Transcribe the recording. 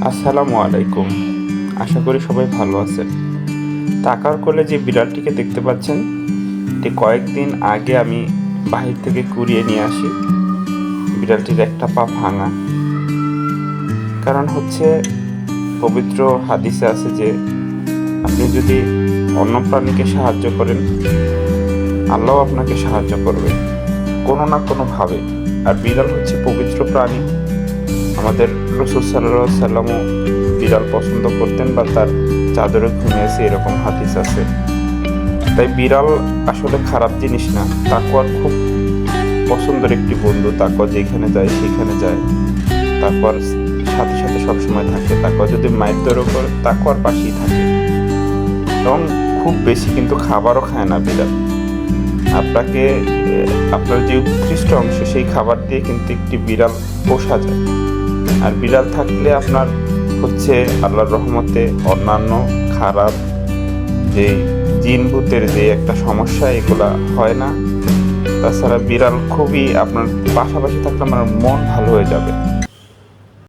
আসসালামু আলাইকুম। আশা করি সবাই ভালো আছেন। টাকার কোলে যে বিড়ালটিকে দেখতে পাচ্ছেন, এটি কয়েকদিন আগে আমি বাহির থেকে কুড়িয়ে নিয়ে আসি। বিড়ালটির একটা পা ভাঙা। কারণ হচ্ছে, পবিত্র হাদিসে আছে যে আপনি যদি অন্য প্রাণীকে সাহায্য করেন, আল্লাহ আপনাকে সাহায্য করবে কোনো না কোনোভাবে। আর বিড়াল হচ্ছে পবিত্র প্রাণী। আমাদের রাসূল সাল্লাল্লাহু আলাইহি সাল্লামও বিড়াল পছন্দ করতেন বা তার চাদরে ঘুমিয়েছে, এরকম হাদিস আছে। তাই বিড়াল আসলে খারাপ জিনিস না। তাকওয়ার খুব পছন্দের একটি বন্ধু। তাকওয়া যেখানে যায় সেখানে যায়, তাকওয়ার সাথে সাথে সবসময় থাকে। তাকওয়া যদি মায়ের দৌড় করে, তাকওয়ার পাশেই থাকে। এবং খুব বেশি কিন্তু খাবারও খায় না বিড়াল। আপনাকে আপনার যে উৎকৃষ্ট অংশ, সেই খাবার দিয়ে কিন্তু একটি বিড়াল পোষা যায়। আর বিড়াল থাকলে আপনার হচ্ছে আল্লাহর রহমতে অন্যান্য খারাপ যে জিন ভূতের যে একটা সমস্যা, এগুলা হয় না। তাছাড়া বিড়াল খুবই আপনার পাশাপাশি থাকলে আমার মন ভালো হয়ে যাবে।